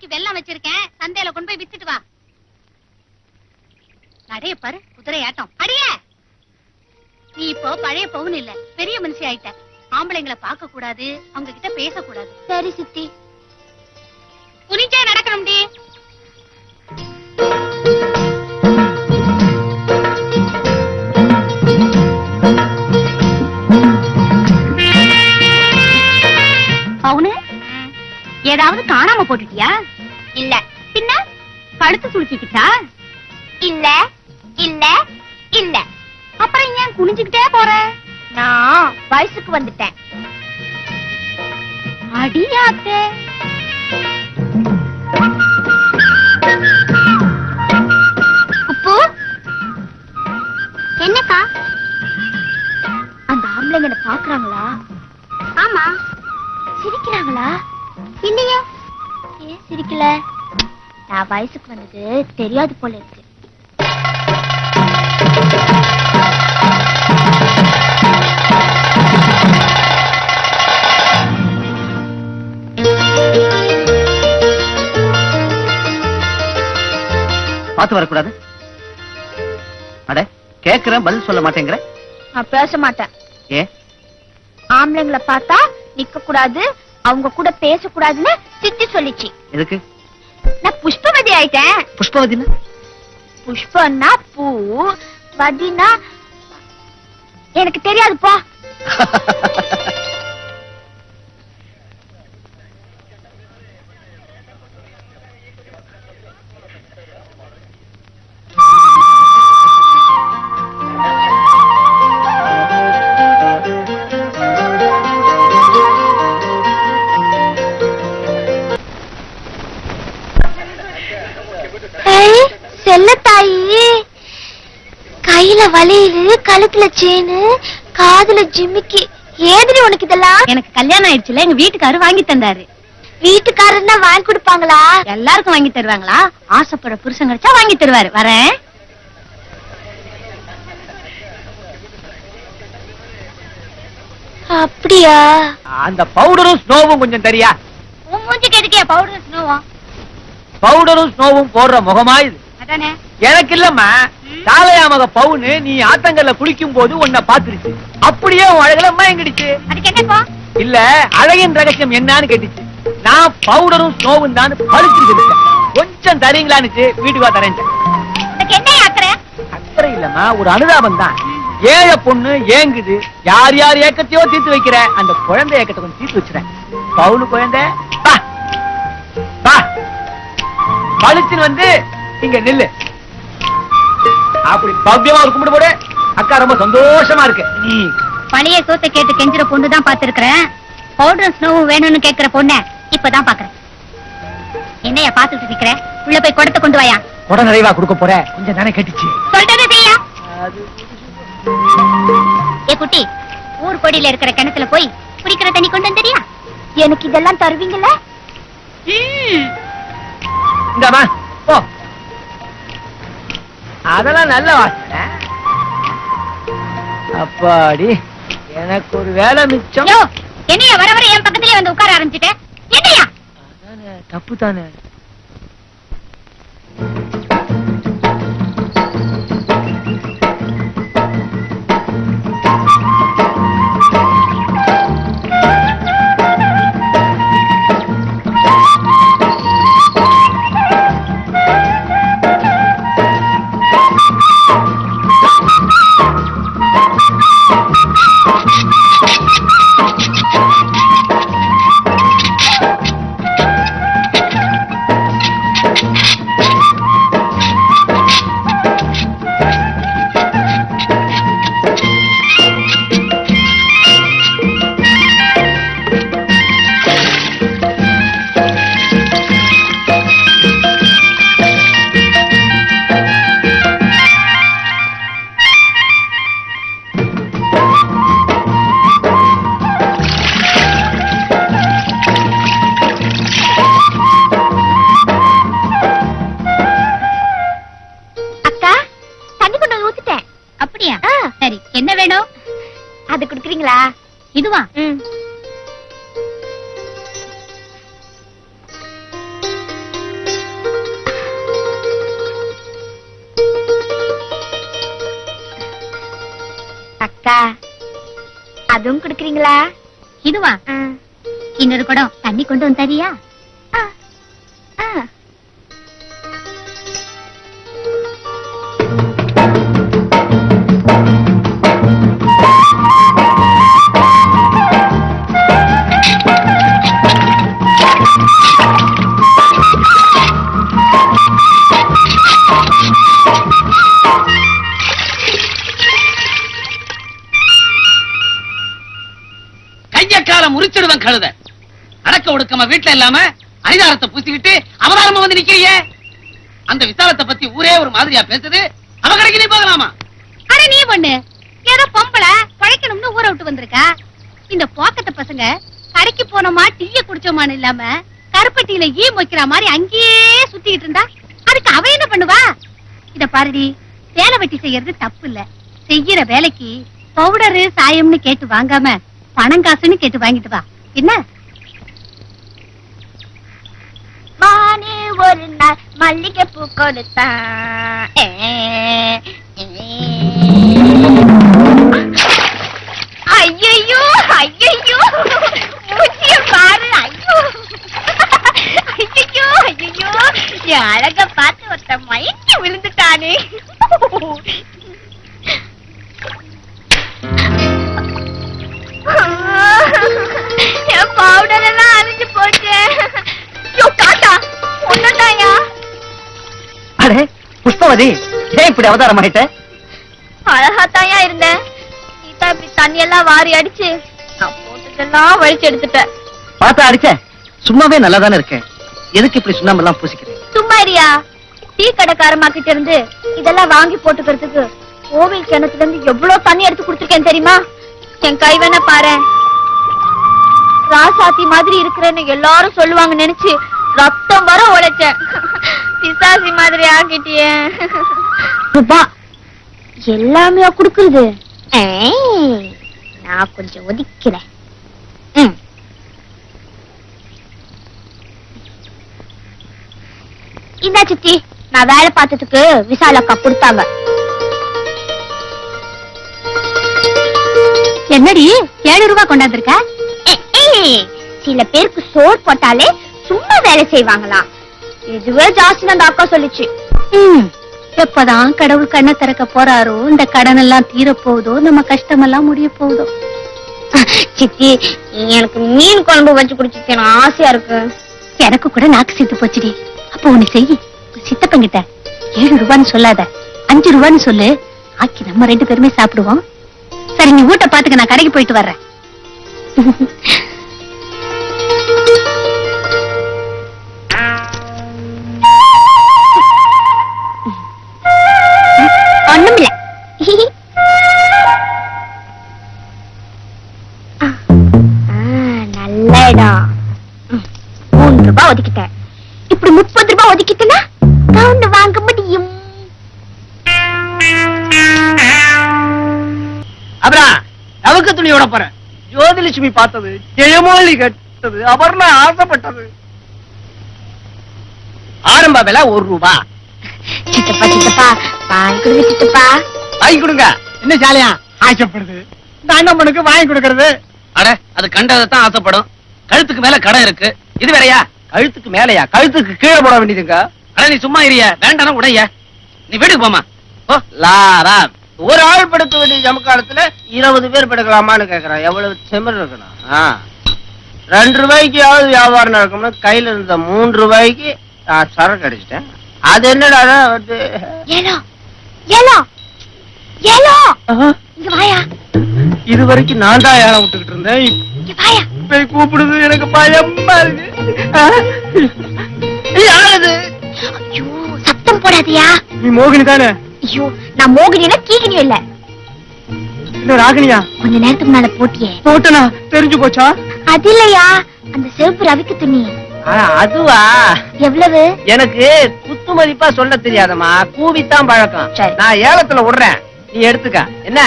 ரூபாய்க்கு வெல்லம் வச்சிருக்கேன், சந்தையில கொண்டு போய் வித்துட்டு வா. நடைய பாரு, குதிரை ஆட்டம். அடியே, நீ இப்போ பழைய பவுன் இல்ல, பெரிய மனுஷி ஆயிட்ட. ஆம்பளைங்களை பார்க்க கூடாது, அவங்க கிட்ட பேசக்கூடாது. சரி சித்தி. குனிஞ்சே நடக்கணும்டி. பவுனு ஏதாவது காணாம போட்டுட்டியா? இல்ல. பின்ன கழுத்து சுளுக்கிக்கிட்டா? இல்ல இல்ல இல்ல. அப்புறம் ஏன் குனிஞ்சுக்கிட்டே போற? நான் வயசுக்கு வந்துட்டேன். அடியாத்தே. உப்பு என்னக்கா? அந்த ஆம்பளைங்க பாக்குறாங்களா? ஆமா. சிரிக்கிறாங்களா? இல்லையா? ஏன் சிரிக்கல? நான் வயசுக்கு வந்தது தெரியாது போல இருக்கு. பார்த்து வரக்கூடாது. அட கேக்குறேன், பதில் சொல்ல மாட்டேங்கிற. நான் பேச மாட்டேன். ஏ? ஆம்பளைங்களை பார்த்தா நிக்க கூடாது, அவங்க கூட பேசக்கூடாதுன்னு சித்தி சொல்லிச்சு. எதுக்கு? நான் புஷ்பவதி ஆயிட்டேன். புஷ்பவதினா? புஷ்பன்னா பூ, வதினா எனக்கு தெரியாது போ. செல்லத்தாயி, கையில வளையலு, கழுத்துல சேனு, காதுல ஜிமிக்கி. ஏதிரி உனக்கு இதெல்லாம்? எனக்கு கல்யாணம் ஆயிடுச்சுல, எங்க வீட்டுக்காரு வாங்கி தந்தாரு. வீட்டுக்காரர் தான் வாங்கி கொடுப்பாங்களா? எல்லாருக்கும் வாங்கி தருவாங்களா? ஆசைப்படுற புருஷன் கிடைச்சா வாங்கி தருவாரு. வரேன். அப்படியா? அந்த பவுடரும் ஸ்னோவும் கொஞ்சம் தெரியா? உன் மூஞ்சிக்கு எதுக்கே பவுடர் ஸ்னோவும்? பவுடரும் ஸ்னோவும் போடுற முகமா இது? அதானே. எனக்கு இல்லம்மா, சாலையாமக பவுனு நீ ஆத்தங்கல்ல குளிக்கும் போது உன்னை பாத்துருச்சு. அப்படியே உன் அழகுல மயங்கிடுச்சு. அதுக்கு என்னப்பா? இல்ல, அழகின் ரகசியம் என்னன்னு கேட்டுச்சு. நான் பவுடரும் ஸ்னோவும் தான் பழுத்து கொஞ்சம் தரீங்களான்னு வீட்டுக்கு வா தரேன். அதுக்கு என்ன அக்கறை? அக்கறை இல்லம்மா, ஒரு அனுதாபம் தான். ஏழை பொண்ணு ஏங்குது, யார் யார் ஏக்கத்தையோ தீர்த்து வைக்கிற, அந்த குழந்தை ஏக்கத்தை கொஞ்சம் தீர்த்து வச்சுறேன். பவுனு குழந்தை பழுச்சுன்னு வந்து இங்க நில்லு. அப்படி பவ்யமா ஒரு கும்பிடு போடு. அக்கா ரொம்ப சந்தோஷமா இருக்கு. நீ பழைய சோத்தை கேட்டு கெஞ்சுற பொண்ணு தான் பாத்துருக்கிறேன். பவுடர் ஸ்னோவும் வேணும்னு கேக்குற பொண்ண இப்பதான் பாக்குறேன். என்னையா பாத்துட்டு இருக்கிற? உள்ள போய் குடத்தை கொண்டு வாயா. குடம் நிறைவா கொடுக்க போற, கொஞ்சம் தானே கேட்டுச்சு. சொல்றதே செய்யா. ஏ குட்டி, ஊர் கொடியில இருக்கிற கிணத்துல போய் குடிக்கிற தண்ணி கொண்டு வந்துறியா? எனக்கு இதெல்லாம் தருவீங்கல்ல? இந்தாமா போ. அதெல்லாம் நல்ல வாசனை. அப்பாடி, எனக்கு ஒரு வேலை மிச்சம். என்னையா வர வர என் பக்கத்திலே வந்து உட்கார ஆரம்பிச்சுட்டேன். என்னையா? தப்பு தானே. சரி, என்ன வேணும்? அது குடுக்குறீங்களா? குடிக்கிறீங்களா? அதுவும் குடுக்குறீங்களா? இதுவா? இன்னொரு குடம் தண்ணி கொண்டு வந்து தரியா? முறிச்சிடுவன் கழுத. அடக்க ஒடுக்கமா வீட்டுல இல்லாம அரிதாரத்தை பூசிக்கிட்டு அவதாரமா வந்து நிக்கிறியே. அந்த விசாலத்தை பத்தி ஊரே ஒரு மாதிரியா பேசுது. அவ கடைக்கு நீ போகலாமா? அட நீ பொண்ணு ஏதோ பொம்பளை பழைக்கணும்னு ஊரை விட்டு வந்திருக்கா. இந்த போக்கத்த பசங்க கடைக்கு போனோமா டீய குடிச்சோமான்னு இல்லாம கருப்பட்டியில ஈ மொய்க்கிற மாதிரி அங்கேயே சுத்திட்டு இருந்தா அதுக்கு அவ என்ன பண்ணுவா? இத பாருடி, வேலை வெட்டி செய்யறது தப்பு இல்ல. செய்யற வேலைக்கு பவுடரு சாயம்னு கேட்டு வாங்காம பணம் காசுன்னு கேட்டு வாங்கிட்டு வா. என்ன? மானே ஒரு நாள் மல்லிகை பூ கொடுத்தா. ஐயோ ஐயோ மூச்சிய பாரு. ஐயோ ஐயோ ஐயோ என் அழக பார்த்து ஒருத்த மயங்கி விழுந்துட்டானே. என் பவுடர் எல்லாம் அழிஞ்சு போச்சு. அடே புஷ்பவதி, ஏன் இப்படி அவதாரம் ஆயிட்ட? அழகாத்தாயா இருந்தேன். நீதா இப்படி தண்ணி எல்லாம் வாரி அடிச்சு நான் போட்டதெல்லாம் வலிச்சு எடுத்துட்டேன். பார்த்தா அடிச்ச? சும்மாவே நல்லாதானே இருக்கேன். எதுக்கு இப்படி சுண்ணாம்பெல்லாம் பூசிக்கிறேன்? சும்மா இருயா. டீ கடைக்காரமா கிட்ட இருந்து இதெல்லாம் வாங்கி போட்டுக்கிறதுக்கு கோவில் கிணத்துல இருந்து எவ்வளவு தண்ணி எடுத்து குடுத்துருக்கேன் தெரியுமா? என் கை வேணா பாரு. ராசாத்தி மாதிரி இருக்கிறேன்னு எல்லாரும் சொல்லுவாங்க நினைச்சு ரத்தம் வர உழைச்சேன். பிசாசி மாதிரி ஆக்கிட்டியே. எல்லாமே குடுக்குறது. நான் கொஞ்சம் ஒதுக்கிறேன். இந்தா சித்தி, நான் வேலை பார்த்ததுக்கு விசாலக்கா கொடுத்தாங்க. என்னடி 7 ரூபாய் கொண்டாந்துருக்க? சில பேருக்கு சோறு போட்டாலே சும்மா வேலை செய்வாங்களாம். இதுவே ஜாஸ்தி அந்த அக்கா சொல்லிச்சு. எப்பதான் கடவுள் கண்ணை திறக்க போறாரோ, இந்த கடன் எல்லாம் தீர போகுதோ, நம்ம கஷ்டமெல்லாம் முடிய போகுதோ. சித்தி, எனக்கு மீன் குழம்பு வச்சு குடிச்சிருக்கேன் ஆசையா இருக்கு. எனக்கு கூட நாக்கு சித்து போச்சுடி. அப்போ ஒண்ணு செய்யி, சித்தப்பங்கிட்ட 7 ரூபான்னு சொல்லாத, 5 ரூபான்னு சொல்லு. ஆக்கி நம்ம 2 பேருமே சாப்பிடுவோம். சரி, நீ வீட்டை பாத்துக்க, நான் கடைக்கு போயிட்டு வர்றேன். ஒண்ணுமில்ல. நல்ல இடம். 3 ரூபாய் ஒதுக்கிட்டேன். இப்படி 30 ரூபாய் ஒதுக்கிட்டேன்னா கவுண்ட் வாங்க முடியும். அப்புறம் நவக்க துணியோட போறேன். ஜோதிலட்சுமி பார்த்தது, ஜெயமாலி கட்டது, அபர்ணா ஆசைப்பட்டது. ஆரம்ப விலை 1 ரூபாய். சித்தப்பா சித்தப்பா வாங்கி கொடுங்க. சித்தப்பா வாங்கி கொடுங்க. என்ன ஜாலியா ஆசைப்படுது? தாண்டம்மனுக்கு வாங்கி கொடுக்கறது. அட, அது கண்டதான் ஆசைப்படும். கழுத்துக்கு மேல கடை இருக்கு. இது வேறையா? கழுத்துக்கு மேலையா? கழுத்துக்கு கீழே போட வேண்டியதுங்க. அட, நீ சும்மா இரிய. வேண்டாம் உடைய. நீ வீட்டுக்கு போமா. ஓ லாரா, ஒரு ஆள் படுக்க வேண்டிய ஜமக்காலத்துல 20 பேர் படுக்கலாமான்னு கேக்குறான். எவ்வளவு செமர் இருக்கணும். 2 ரூபாய்க்காவது வியாபாரம் நடக்கும்னு கையில இருந்த 3 ரூபாய்க்கு நான் சரக்கு அடிச்சிட்டேன். அது என்னடா வந்து ஏலோ ஏலோ ஏலோ இங்க வாயா. இது வரைக்கும் நான் தான் ஏலம் விட்டுக்கிட்டு இருந்தேன். இங்க வாயா. போய் கூப்பிடுது, எனக்கு பயமா இருக்கு. யாரது? ஐயோ, சத்தம் போடாதியா. நீ மோகினி தானே? ஐயோ, நான் மோகினியா கீகினியும் இல்ல. இல்ல ராகினியா? கொஞ்ச நேரத்துக்கு முன்னால போட்டியே. போட்டனா? தெரிஞ்சு போச்சா? அது இல்லையா, அந்த செவப்பு ரவிக்கு துணி. அதுவா? எவ்வளவு? எனக்கு குத்து மதிப்பா சொல்ல தெரியாதம்மா, கூவித்தான் பழக்கம். சரி, நான் ஏலத்துல விடுறேன், நீ எடுத்துக்க. என்ன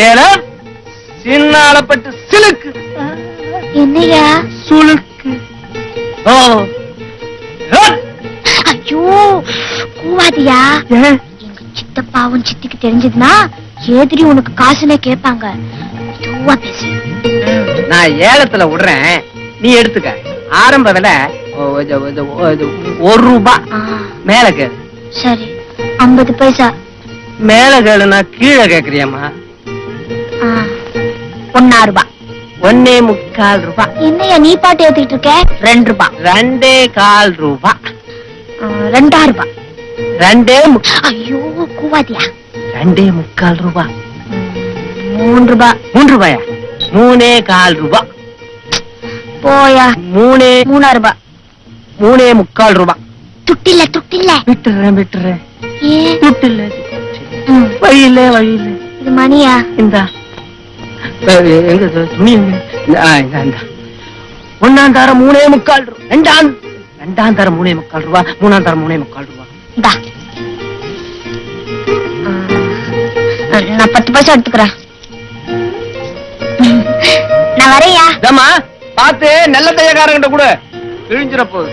ஏலம்? சின்னாலப்பட்டு சிலுக்கு. என்னையா? சுலுக்கு. ஓ, ஐயோ கூவாதியா. எங்க சித்தப்பாவும் சித்திக்கு தெரிஞ்சதுன்னா எதிரி உனக்கு காசுனே கேட்பாங்க. மெதுவா பேசு. நான் ஏலத்துல விடுறேன், நீ எடுத்துக்க. ஆரம்ப விலை 1 ரூபாய். மேல கேளு. சரி 50 பைசா. மேல கேளுனா கீழே கேக்குறியம்மா. 1 ரூபாய். 1.25 ரூபாய். என்னையா நீ பாட்டு ஏத்திட்டு இருக்க? 2 ரூபாய். 2.25 ரூபாய். 2 ரூபாய். 2. ஐயோ கூவாதியா. 2.25 ரூபாய். 3 ரூபாய். 3 ரூபாயா? 3.25 ரூபாய். போயா. 3 ரூபாய். 3.25 ரூபாய். துட்டில்ல துட்டில்ல. விட்டுறேன். ஏன்? துட்டில்ல. வழியில. இது மணியா? இந்தா. எங்க துணி எங்க? இந்த 1ஆம் தரம் 3.25 ரூபாய். 2ஆம் தரம் 3.25 ரூபாய். 3ஆம் தரம் 3.25 ரூபாய். இந்தா. நான் 10 பைசா எடுத்துக்கிறேன். நான் வரையா. பாத்து நல்ல தையக்காரங்கிட்ட கூட கிழிஞ்சிட போகுது.